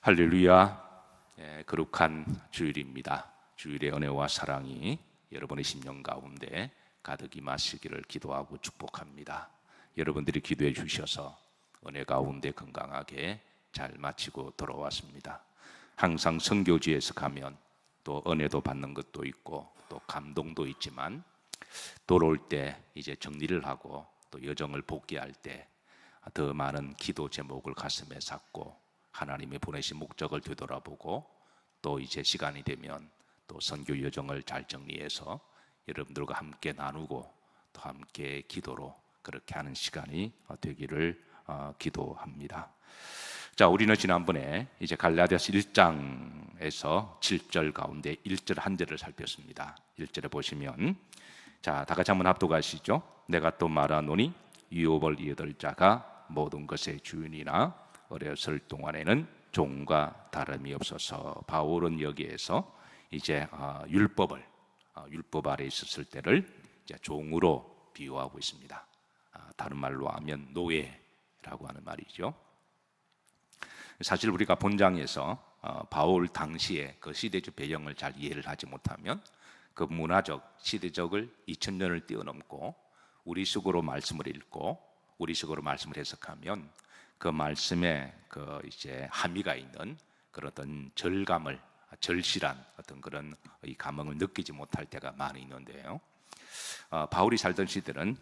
할렐루야. 거룩한 주일입니다. 주일의 은혜와 사랑이 여러분의 심령 가운데 가득 임하시기를 기도하고 축복합니다. 여러분들이 기도해 주셔서 은혜 가운데 건강하게 잘 마치고 돌아왔습니다. 항상 선교지에서 가면 또 은혜도 받는 것도 있고 또 감동도 있지만 돌아올 때 이제 정리를 하고 또 여정을 복귀할 때 더 많은 기도 제목을 가슴에 쌓고 하나님이 보내신 목적을 되돌아보고 또 이제 시간이 되면 또 선교 여정을 잘 정리해서 여러분들과 함께 나누고 또 함께 기도로 그렇게 하는 시간이 되기를 기도합니다. 자, 우리는 지난번에 이제 갈라디아서 1장에서 7절 가운데 1절 한 절을 살폈습니다. 1절에 보시면 자, 다 같이 한번 합독하시죠. 내가 또 말하노니 유업을 이어들 자가 모든 것의 주인이나 어렸을 동안에는 종과 다름이 없어서, 바울은 여기에서 이제 율법 아래 있었을 때를 이제 종으로 비유하고 있습니다. 다른 말로 하면 노예라고 하는 말이죠. 사실 우리가 본장에서 바울 당시에 그 시대적 배경을 잘 이해를 하지 못하면 그 문화적 시대적을 2000년을 뛰어넘고 우리식으로 말씀을 읽고 우리식으로 말씀을 해석하면 그 말씀에 그 이제 함의가 있는 그런 어떤 절감을, 절실한 어떤 그런 이 감흥을 느끼지 못할 때가 많이 있는데요. 바울이 살던 시대는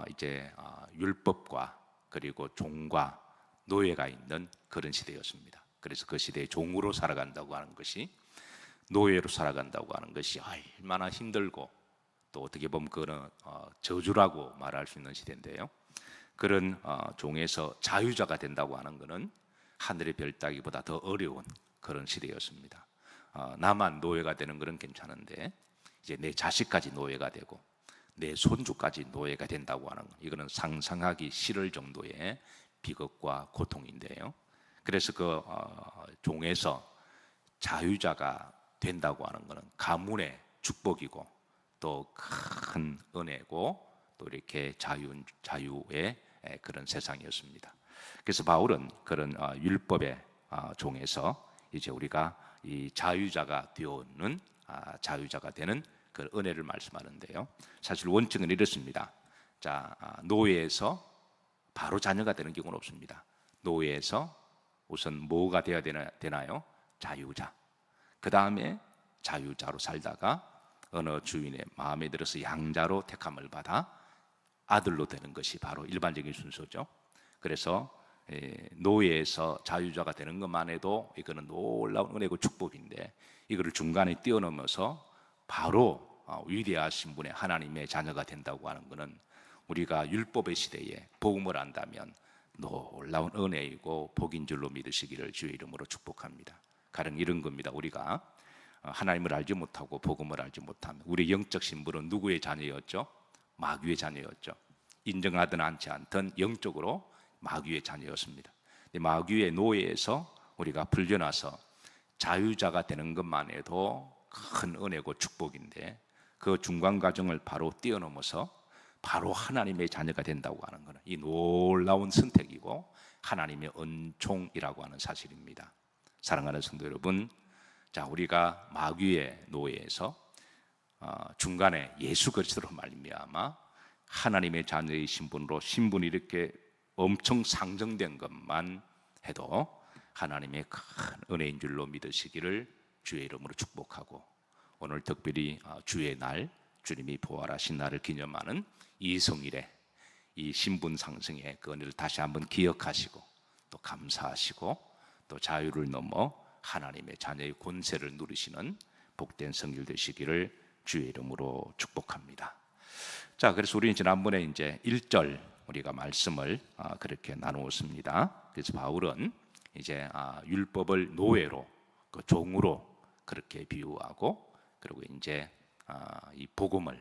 이제 율법과 그리고 종과 노예가 있는 그런 시대였습니다. 그래서 그 시대에 종으로 살아간다고 하는 것이, 노예로 살아간다고 하는 것이 얼마나 힘들고 또 어떻게 보면 그런 저주라고 말할 수 있는 시대인데요. 그런 종에서 자유자가 된다고 하는 것은 하늘의 별 따기보다 더 어려운 그런 시대였습니다. 나만 노예가 되는 것은 괜찮은데 이제 내 자식까지 노예가 되고 내 손주까지 노예가 된다고 하는 것, 이거는 상상하기 싫을 정도의 비극과 고통인데요. 그래서 그 종에서 자유자가 된다고 하는 것은 가문의 축복이고 또 큰 은혜고 또 이렇게 자유의 그런 세상이었습니다. 그래서 바울은 그런 율법의 종에서 이제 우리가 이 자유자가 되어오는 자유자가 되는 그 은혜를 말씀하는데요. 사실 원칙은 이렇습니다. 자, 노예에서 바로 자녀가 되는 경우는 없습니다. 노예에서 우선 뭐가 되어야 되나요? 자유자. 그 다음에 자유자로 살다가 어느 주인의 마음에 들어서 양자로 택함을 받아 아들로 되는 것이 바로 일반적인 순서죠. 그래서 노예에서 자유자가 되는 것만 해도 이거는 놀라운 은혜고 축복인데, 이거를 중간에 뛰어넘어서 바로 위대하신 분의 하나님의 자녀가 된다고 하는 것은 우리가 율법의 시대에 복음을 안다면 놀라운 은혜이고 복인 줄로 믿으시기를 주의 이름으로 축복합니다. 가령 이런 겁니다. 우리가 하나님을 알지 못하고 복음을 알지 못하면 우리 영적 신분은 누구의 자녀였죠? 마귀의 자녀였죠. 인정하든 않지 않든 영적으로 마귀의 자녀였습니다. 마귀의 노예에서 우리가 풀려나서 자유자가 되는 것만 해도 큰 은혜고 축복인데, 그 중간 과정을 바로 뛰어넘어서 바로 하나님의 자녀가 된다고 하는 것은 이 놀라운 선택이고 하나님의 은총이라고 하는 사실입니다. 사랑하는 성도 여러분, 자, 우리가 마귀의 노예에서 중간에 예수 그리스도로 말미암아 하나님의 자녀의 신분이 이렇게 엄청 상정된 것만 해도 하나님의 큰 은혜인 줄로 믿으시기를 주의 이름으로 축복하고, 오늘 특별히 주의 날, 주님이 부활하신 날을 기념하는 이 성일에 이 신분 상승의 그 은혜를 다시 한번 기억하시고 또 감사하시고 또 자유를 넘어 하나님의 자녀의 권세를 누리시는 복된 성일 되시기를 주의 이름으로 축복합니다. 자, 그래서 우리는 지난번에 이제 1절 우리가 말씀을 그렇게 나누었습니다. 그래서 바울은 이제 율법을 노예로, 그 종으로 그렇게 비유하고, 그리고 이제 이 복음을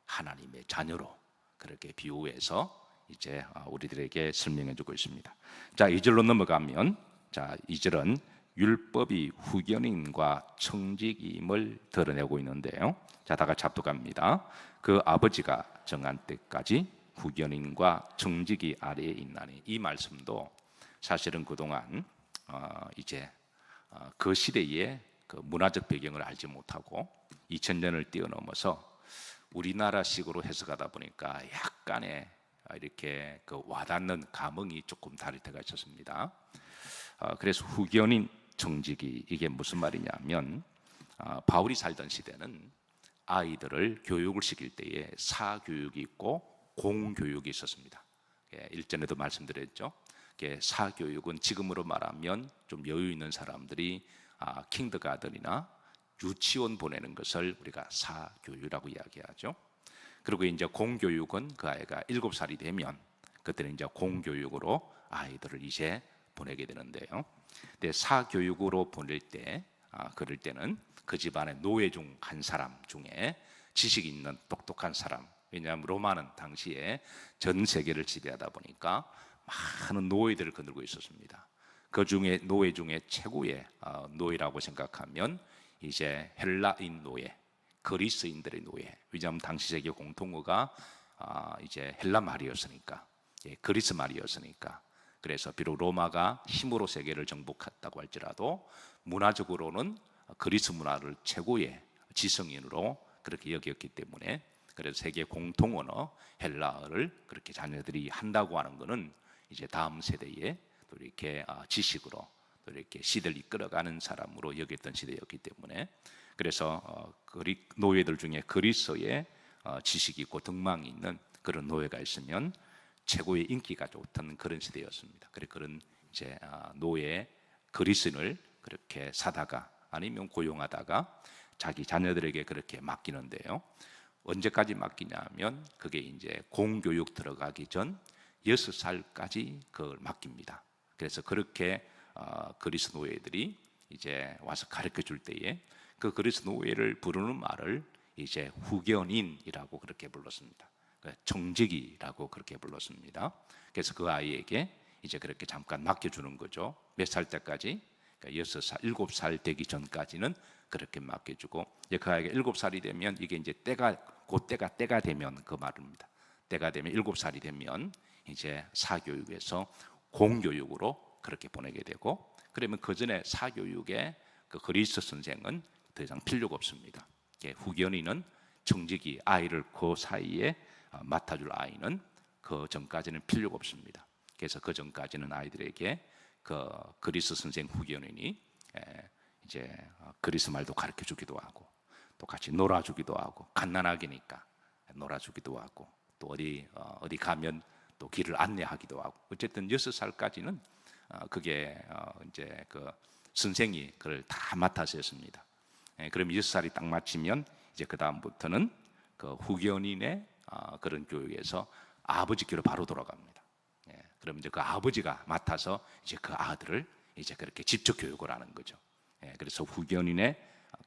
하나님의 자녀로 그렇게 비유해서 이제 우리들에게 설명해주고 있습니다. 자, 2절로 넘어가면, 자, 2절은 율법이 후견인과 청지기임을 드러내고 있는데요. 자, 다 같이 합독합니다. 그 아버지가 정한 때까지 후견인과 청지기 아래에 있나니, 이 말씀도 사실은 그동안 이제 그 시대의 그 문화적 배경을 알지 못하고 2000년을 뛰어넘어서 우리나라식으로 해석하다 보니까 약간의 이렇게 그 와닿는 감흥이 조금 다를 때가 있었습니다. 그래서 후견인 정직이 이게 무슨 말이냐면 바울이 살던 시대는 아이들을 교육을 시킬 때에 사교육이 있고 공교육이 있었습니다. 일전에도 말씀드렸죠. 사교육은 지금으로 말하면 좀 여유 있는 사람들이 킨더가든이나 유치원 보내는 것을 우리가 사교육이라고 이야기하죠. 그리고 이제 공교육은 그 아이가 7살이 되면 그때는 이제 공교육으로 아이들을 이제 보내게 되는데요. 근데 사교육으로 보낼 때 그럴 때는 그 집안의 노예 중 한 사람 중에 지식 있는 똑똑한 사람, 왜냐하면 로마는 당시에 전 세계를 지배하다 보니까 많은 노예들을 거느리고 있었습니다. 그 중에 노예 중에 최고의 노예라고 생각하면 이제 헬라인 노예, 그리스인들의 노예. 왜냐하면 당시 세계 공통어가 이제 헬라 말이었으니까, 그리스 말이었으니까. 그래서 비록 로마가 힘으로 세계를 정복했다고 할지라도 문화적으로는 그리스 문화를 최고의 지성인으로 그렇게 여겼기 때문에, 그래서 세계 공통 언어 헬라어를 그렇게 자녀들이 한다고 하는 것은 이제 다음 세대에 또 이렇게 지식으로 또 이렇게 시대를 이끌어가는 사람으로 여겼던 시대였기 때문에, 그래서 노예들 중에 그리스어에 지식이 있고 등망이 있는 그런 노예가 있으면 최고의 인기가 좋던 그런 시대였습니다. 그런 이제 노예 그리스인을 그렇게 사다가 아니면 고용하다가 자기 자녀들에게 그렇게 맡기는데요. 언제까지 맡기냐면 그게 이제 공교육 들어가기 전 6살까지 그걸 맡깁니다. 그래서 그렇게 그리스 노예들이 이제 와서 가르쳐 줄 때에 그 그리스 노예를 부르는 말을 이제 후견인이라고 그렇게 불렀습니다. 정직이라고 그렇게 불렀습니다. 그래서 그 아이에게 이제 그렇게 잠깐 맡겨주는 거죠. 몇 살 때까지? 그러니까 6살, 7살 되기 전까지는 그렇게 맡겨주고, 이제 그 아이가 7살이 되면 이게 이제 때가 되면 그 말입니다. 때가 되면 7살이 되면 이제 사교육에서 공교육으로 그렇게 보내게 되고, 그러면 그 전에 사교육에 그 그리스 선생은 더 이상 필요가 없습니다. 후견인은 정직이 아이를 그 사이에 맡아줄 아이는 그 전까지는 필요가 없습니다. 그래서 그 전까지는 아이들에게 그 그리스 선생 후견인이 이제 그리스 말도 가르쳐 주기도 하고 또 같이 놀아주기도 하고, 갓난아기니까 놀아주기도 하고 또 어디 가면 또 길을 안내하기도 하고, 어쨌든 6살까지는 그게 이제 그 선생이 그걸 다 맡아서 했습니다. 그럼 6살이 딱 마치면 이제 그 다음부터는 그 후견인의 그런 교육에서 아버지께로 바로 돌아갑니다. 그럼 이제 그 아버지가 맡아서 이제 그 아들을 이제 그렇게 직접 교육을 하는 거죠. 그래서 후견인의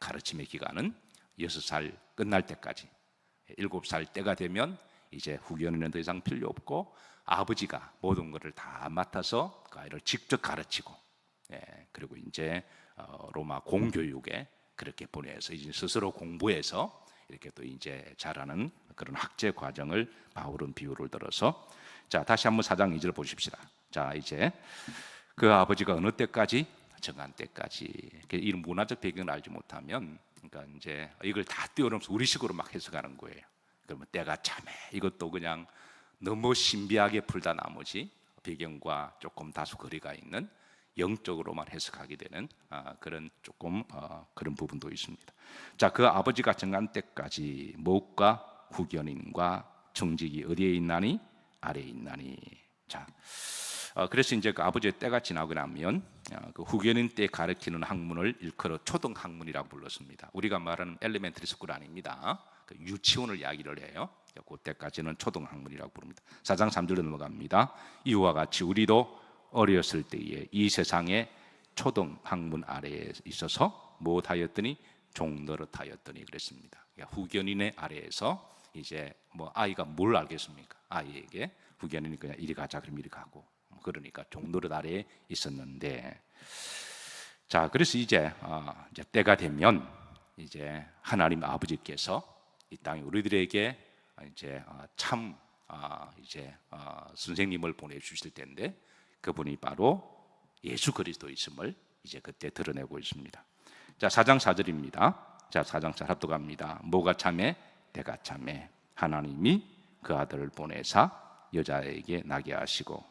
가르침의 기간은 6살 끝날 때까지, 7살 때가 되면 이제 후견인은 더 이상 필요 없고 아버지가 모든 것을 다 맡아서 그 아이를 직접 가르치고, 그리고 이제 로마 공교육에 그렇게 보내서 이제 스스로 공부해서 이렇게 또 이제 자라는 그런 학제 과정을 바울은 비유를 들어서, 자 다시 한번 4장 2절 보십시다. 자 이제 그 아버지가 어느 때까지? 정한 때까지. 이 문화적 배경을 알지 못하면, 그러니까 이제 이걸 다 뛰어넘어서 우리식으로 막 해석하는 거예요. 그러면 때가 참해, 이것도 그냥 너무 신비하게 풀다 나머지 배경과 조금 다소 거리가 있는 영적으로만 해석하게 되는 그런 조금 그런 부분도 있습니다. 자, 그 아버지가 정한 때까지 무엇과 후견인과 정직이 어디에 있나니? 아래에 있나니. 자, 그래서 이제 그 아버지의 때가 지나고 나면 그 후견인 때 가르치는 학문을 일컬어 초등 학문이라고 불렀습니다. 우리가 말하는 엘리멘터리 스쿨 아닙니다. 그 유치원을 이야기를 해요. 그때까지는 초등 학문이라고 부릅니다. 4장 3절로 넘어갑니다. 이와 같이 우리도 어렸을 때에 이 세상의 초등 학문 아래에 있어서 무엇하였더니 종노릇하였더니 그랬습니다. 후견인의 아래에서 이제 뭐 아이가 뭘 알겠습니까? 아이에게 후견인이 그냥 이리 가자 그러면 이리 가고, 그러니까 종노릇 아래에 있었는데, 자 그래서 이제 때가 되면 이제 하나님 아버지께서 이 땅에 우리들에게 이제 참 이제 선생님을 보내주실 텐데, 그분이 바로 예수 그리스도이심을 이제 그때 드러내고 있습니다. 자, 4장 4절입니다. 자, 4장 4절 합독합니다. 뭐가 참해? 때가 참해. 하나님이 그 아들을 보내사 여자에게 나게 하시고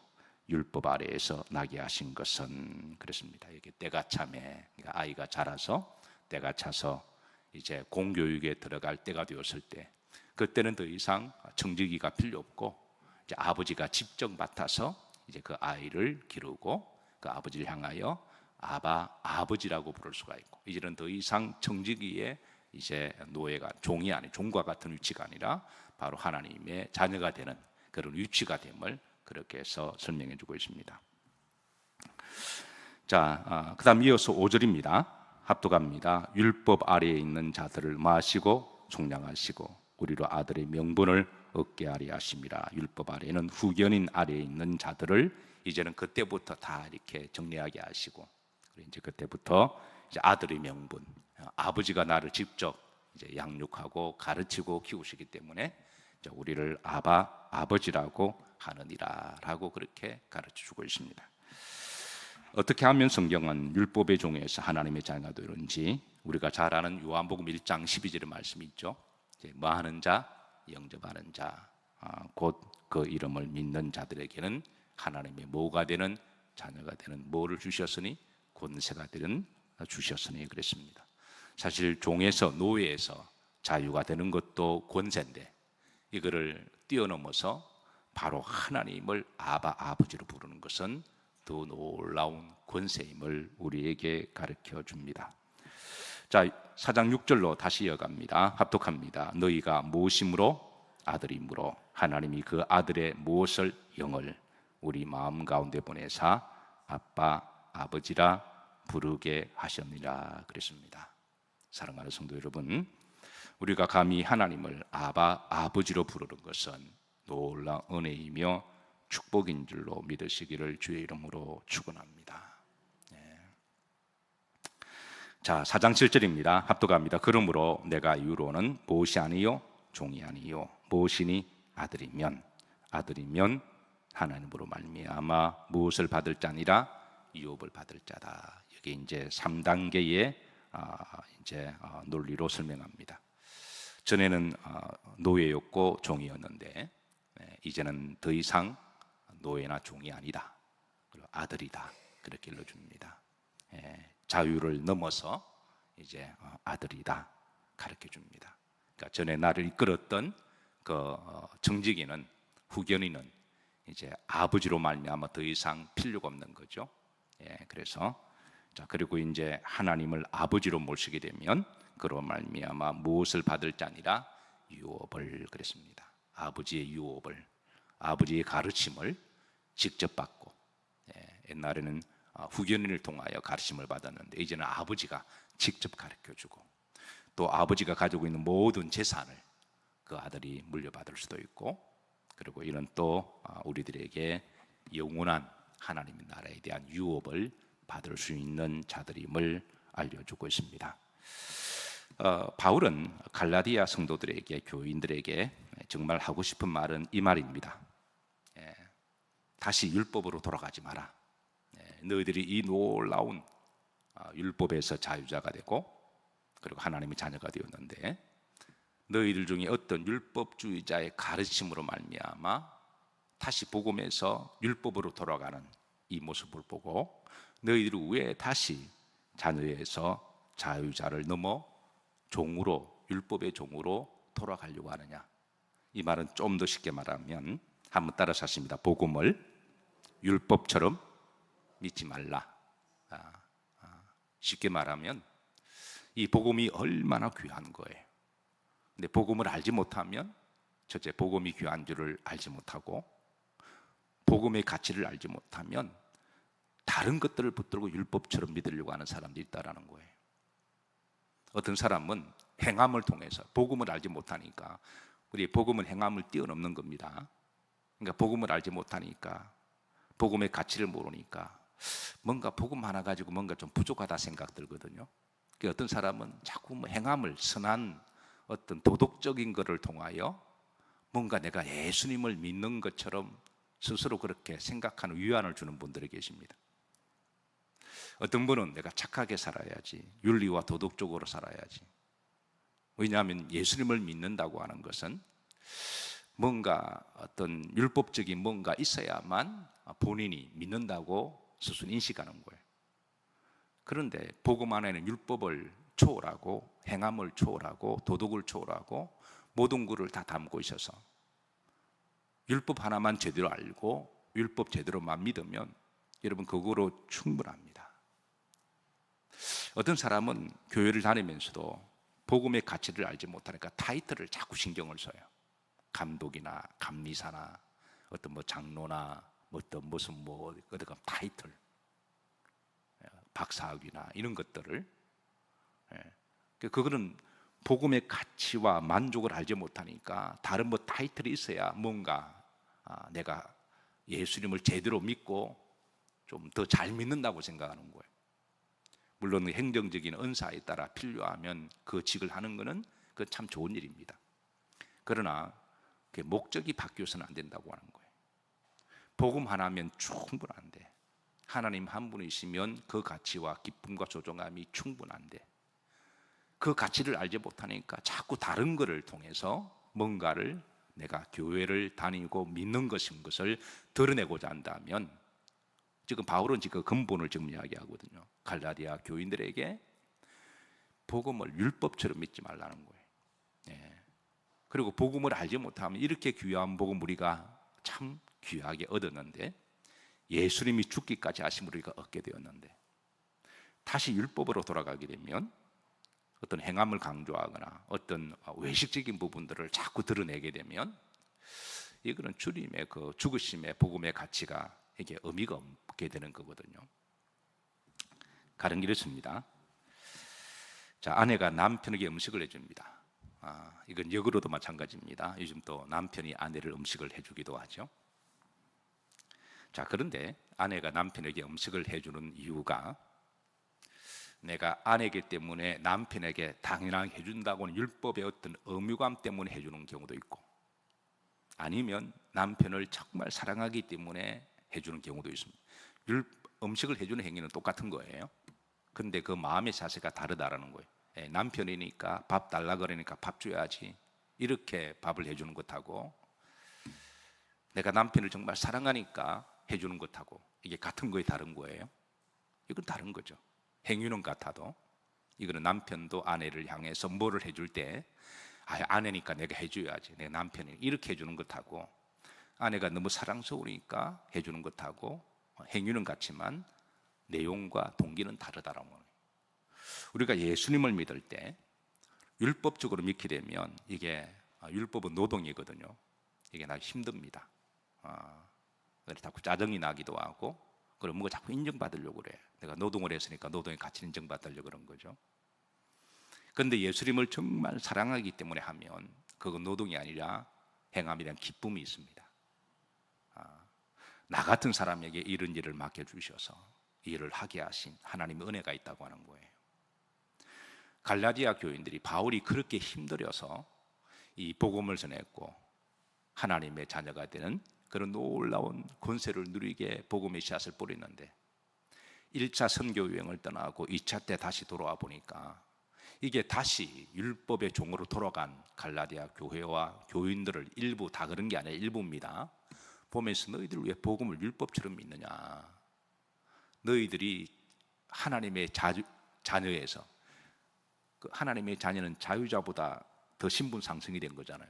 율법 아래에서 나게 하신 것은 그랬습니다. 이게 때가 참해. 그러니까 아이가 자라서 때가 차서 이제 공교육에 들어갈 때가 되었을 때, 그때는 더 이상 청지기가 필요 없고 이제 아버지가 직접 맡아서 이제 그 아이를 기르고 그 아버지를 향하여 아버지라고 부를 수가 있고, 이제는 더 이상 청지기의 이제 노예가 종이 아닌 종과 같은 위치가 아니라 바로 하나님의 자녀가 되는 그런 위치가 됨을 그렇게 해서 설명해 주고 있습니다. 자, 그다음 이어서 5절입니다. 합독합니다. 율법 아래에 있는 자들을 마시고 총량하시고 우리로 아들의 명분을 얻게 하리 하심이라. 율법 아래에는 후견인 아래에 있는 자들을 이제는 그때부터 다 이렇게 정리하게 하시고, 이제 그때부터 이제 아들의 명분, 아버지가 나를 직접 이제 양육하고 가르치고 키우시기 때문에 이제 우리를 아버지라고 하느니라라고 그렇게 가르쳐 주고 있습니다. 어떻게 하면 성경은 율법의 종에서 하나님의 자녀가 되는지 우리가 잘 아는 요한복음 1장 12절의 말씀이 있죠. 뭐 하는 자, 영접하는 자, 곧 그 이름을 믿는 자들에게는 하나님의 뭐가 되는 자녀가 되는 뭐를 주셨으니 권세가 되는 주셨으니 그랬습니다. 사실 종에서 노예에서 자유가 되는 것도 권세인데 이거를 뛰어넘어서 바로 하나님을 아버지로 부르는 것은 더 놀라운 권세임을 우리에게 가르쳐 줍니다. 자, 4장 6절로 다시 이어갑니다. 합독합니다. 너희가 무엇이므로 아들이므로 하나님이 그 아들의 무엇을 영을 우리 마음 가운데 보내사 아버지라 부르게 하셨느니라 그랬습니다. 사랑하는 성도 여러분, 우리가 감히 하나님을 아버지로 부르는 것은 놀라운 은혜이며 축복인 줄로 믿으시기를 주의 이름으로 축원합니다. 자, 4장 7절입니다. 합독합니다. 그러므로 내가 이후로는 무엇이 아니요 종이 아니요 무엇이니 아들이면 하나님으로 말미암아 무엇을 받을 자니라 유업을 받을 자다. 여기 이제 3단계의 이제 논리로 설명합니다. 전에는 노예였고 종이었는데 이제는 더 이상 노예나 종이 아니다. 그리고 아들이다. 그렇게 일러줍니다. 자유를 넘어서 이제 아들이다 가르쳐 줍니다. 그러니까 전에 나를 이끌었던 그 정직이는 후견인은 이제 아버지로 말미암아 더 이상 필요가 없는 거죠. 그래서 자, 그리고 이제 하나님을 아버지로 모시게 되면 그로 말미암아 무엇을 받을 자니라 유업을 그랬습니다. 아버지의 유업을, 아버지의 가르침을 직접 받고, 옛날에는 후견인을 통하여 가르침을 받았는데 이제는 아버지가 직접 가르쳐주고 또 아버지가 가지고 있는 모든 재산을 그 아들이 물려받을 수도 있고, 그리고 이런 또 우리들에게 영원한 하나님의 나라에 대한 유업을 받을 수 있는 자들임을 알려주고 있습니다. 바울은 갈라디아 성도들에게, 교인들에게 정말 하고 싶은 말은 이 말입니다. 다시 율법으로 돌아가지 마라. 너희들이 이 놀라운 율법에서 자유자가 되고 그리고 하나님의 자녀가 되었는데 너희들 중에 어떤 율법주의자의 가르침으로 말미암아 다시 복음에서 율법으로 돌아가는 이 모습을 보고 너희들이 왜 다시 자녀에서 자유자를 넘어 종으로, 율법의 종으로 돌아가려고 하느냐. 이 말은 좀 더 쉽게 말하면 한번 따라서 하십니다. 복음을 율법처럼 믿지 말라. 쉽게 말하면 이 복음이 얼마나 귀한 거예요. 근데 복음을 알지 못하면 첫째 복음이 귀한 줄을 알지 못하고 복음의 가치를 알지 못하면 다른 것들을 붙들고 율법처럼 믿으려고 하는 사람들이 있다라는 거예요. 어떤 사람은 행함을 통해서 복음을 알지 못하니까, 우리 복음은 행함을 뛰어넘는 겁니다. 그러니까 복음을 알지 못하니까, 복음의 가치를 모르니까 뭔가 복음 하나 가지고 뭔가 좀 부족하다 생각 들거든요. 그러니까 어떤 사람은 자꾸 행함을, 선한 어떤 도덕적인 것을 통하여 뭔가 내가 예수님을 믿는 것처럼 스스로 그렇게 생각하는 위안을 주는 분들이 계십니다. 어떤 분은 내가 착하게 살아야지, 윤리와 도덕적으로 살아야지. 왜냐하면 예수님을 믿는다고 하는 것은 뭔가 어떤 율법적인 뭔가 있어야만 본인이 믿는다고 스스로 인식하는 거예요. 그런데 복음 안에는 율법을 초월하고 행함을 초월하고 도덕을 초월하고 모든 것을 다 담고 있어서 율법 하나만 제대로 알고 율법 제대로만 믿으면 여러분 그거로 충분합니다. 어떤 사람은 교회를 다니면서도 복음의 가치를 알지 못하니까 타이틀을 자꾸 신경을 써요. 감독이나 감리사나 어떤 뭐 장로나 어떤 무슨 뭐 어떤 타이틀, 박사학위나 이런 것들을, 그거는 복음의 가치와 만족을 알지 못하니까 다른 뭐 타이틀이 있어야 뭔가 내가 예수님을 제대로 믿고 좀 더 잘 믿는다고 생각하는 거예요. 물론 행정적인 은사에 따라 필요하면 그 직을 하는 것은 그 참 좋은 일입니다. 그러나 그 목적이 바뀌어서는 안 된다고 하는 거예요. 복음 하나면 충분한데, 하나님 한 분이시면 그 가치와 기쁨과 조종함이 충분한데, 그 가치를 알지 못하니까 자꾸 다른 것을 통해서 뭔가를 내가 교회를 다니고 믿는 것인 것을 드러내고자 한다면, 지금 바울은 지금 근본을 지금 이야기하거든요. 갈라디아 교인들에게 복음을 율법처럼 믿지 말라는 거예요. 그리고 복음을 알지 못하면 이렇게 귀한 복음 우리가 참 귀하게 얻었는데, 예수님이 죽기까지 하심으로 우리가 얻게 되었는데, 다시 율법으로 돌아가게 되면 어떤 행함을 강조하거나 어떤 외식적인 부분들을 자꾸 드러내게 되면 이거는 주님의 그 죽으심의 복음의 가치가 이게 의미가 없게 되는 거거든요. 가령 이렇습니다. 자, 아내가 남편에게 음식을 해줍니다. 이건 역으로도 마찬가지입니다. 요즘 또 남편이 아내를 음식을 해주기도 하죠. 자, 그런데 아내가 남편에게 음식을 해주는 이유가 내가 아내이기 때문에 남편에게 당연하게 해준다고는 율법의 어떤 의무감 때문에 해주는 경우도 있고, 아니면 남편을 정말 사랑하기 때문에 해주는 경우도 있습니다. 음식을 해주는 행위는 똑같은 거예요. 근데 그 마음의 자세가 다르다라는 거예요. 남편이니까 밥 달라 그러니까 밥 줘야지, 이렇게 밥을 해주는 것하고 내가 남편을 정말 사랑하니까 해주는 것하고 이게 같은 거에 다른 거예요. 이건 다른 거죠. 행위는 같아도 이거는 남편도 아내를 향해서 뭐를 해줄 때 아내니까 내가 해줘야지, 내 남편이 이렇게 해주는 것하고, 아내가 너무 사랑스러우니까 해주는 것하고 행위는 같지만 내용과 동기는 다르다라는 거예요. 우리가 예수님을 믿을 때 율법적으로 믿게 되면 이게 율법은 노동이거든요. 이게 나 힘듭니다. 그래서 자꾸 짜증이 나기도 하고, 그럼 뭔가 자꾸 인정받으려고 그래. 내가 노동을 했으니까 노동의 가치를 인정받으려고 그런 거죠. 그런데 예수님을 정말 사랑하기 때문에 하면 그건 노동이 아니라 행함에 대한 기쁨이 있습니다. 나 같은 사람에게 이런 일을 맡겨주셔서 일을 하게 하신 하나님의 은혜가 있다고 하는 거예요. 갈라디아 교인들이 바울이 그렇게 힘들어서 이 복음을 전했고 하나님의 자녀가 되는 그런 놀라운 권세를 누리게 복음의 씨앗을 뿌리는데, 1차 선교 여행을 떠나고 2차 때 다시 돌아와 보니까 이게 다시 율법의 종으로 돌아간 갈라디아 교회와 교인들을 일부, 다 그런 게 아니라 일부입니다, 보면서 너희들 왜 복음을 율법처럼 믿느냐, 너희들이 하나님의 자녀에서, 그 하나님의 자녀는 자유자보다 더 신분 상승이 된 거잖아요.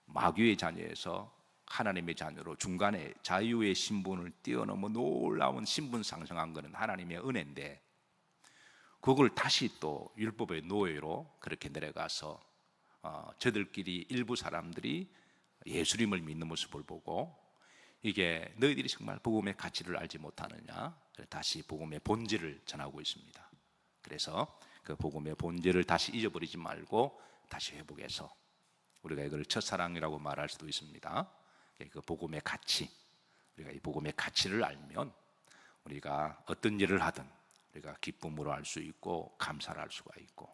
마귀의 자녀에서 하나님의 자녀로 중간에 자유의 신분을 뛰어넘어 놀라운 신분 상승한 것은 하나님의 은혜인데, 그걸 다시 또 율법의 노예로 그렇게 내려가서 저들끼리 일부 사람들이 예수님을 믿는 모습을 보고, 이게 너희들이 정말 복음의 가치를 알지 못하느냐, 다시 복음의 본질을 전하고 있습니다. 그래서 그 복음의 본질을 다시 잊어버리지 말고 다시 회복해서, 우리가 이걸 첫사랑이라고 말할 수도 있습니다. 그 복음의 가치, 우리가 이 복음의 가치를 알면 우리가 어떤 일을 하든 우리가 기쁨으로 할 수 있고 감사를 할 수가 있고,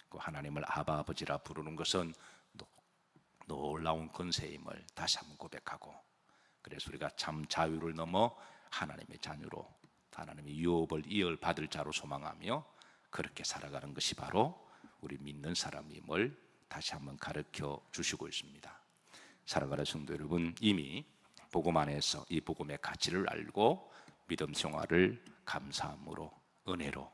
그 하나님을 아바 아버지라 부르는 것은 놀라운 권세임을 다시 한번 고백하고, 그래서 우리가 참 자유를 넘어 하나님의 자녀로 하나님의 유업을 이어받을 자로 소망하며 그렇게 살아가는 것이 바로 우리 믿는 사람임을 다시 한번 가르쳐 주시고 있습니다. 사랑하는 성도 여러분, 이미 복음 안에서 이 복음의 가치를 알고 믿음 생활을 감사함으로, 은혜로,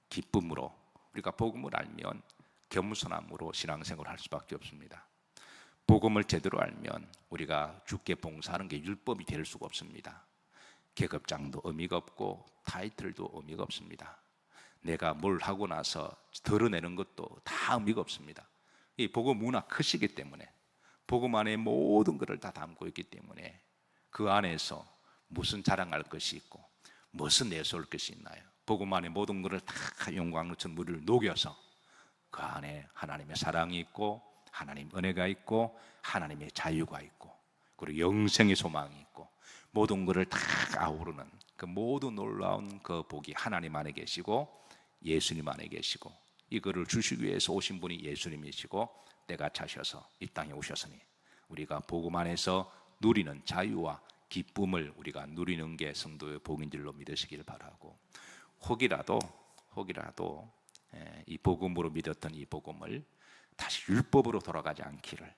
기쁨으로, 우리가 복음을 알면 겸손함으로 신앙생활을 할 수밖에 없습니다. 복음을 제대로 알면 우리가 주께 봉사하는 게 율법이 될 수가 없습니다. 계급장도 의미가 없고 타이틀도 의미가 없습니다. 내가 뭘 하고 나서 드러내는 것도 다 의미가 없습니다. 이 복음 문화 크시기 때문에, 복음 안에 모든 것을 다 담고 있기 때문에 그 안에서 무슨 자랑할 것이 있고 무슨 내세울 것이 있나요? 복음 안에 모든 것을 다 영광스러운 물을 녹여서 그 안에 하나님의 사랑이 있고 하나님 은혜가 있고 하나님의 자유가 있고 그리고 영생의 소망이 있고 모든 것을 다 아우르는 그 모든 놀라운 그 복이 하나님 안에 계시고 예수님 안에 계시고, 이거를 주시기 위해서 오신 분이 예수님이시고 때가 차셔서 이 땅에 오셨으니 우리가 복음 안에서 누리는 자유와 기쁨을 우리가 누리는 게 성도의 복인 줄로 믿으시길 바라고, 혹이라도 이 복음으로 믿었던 이 복음을 다시 율법으로 돌아가지 않기를,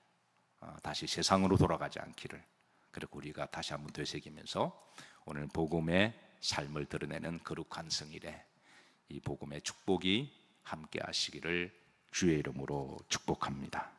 다시 세상으로 돌아가지 않기를, 그리고 우리가 다시 한번 되새기면서 오늘 복음의 삶을 드러내는 거룩한 성일에 이 복음의 축복이 함께 하시기를 주의 이름으로 축복합니다.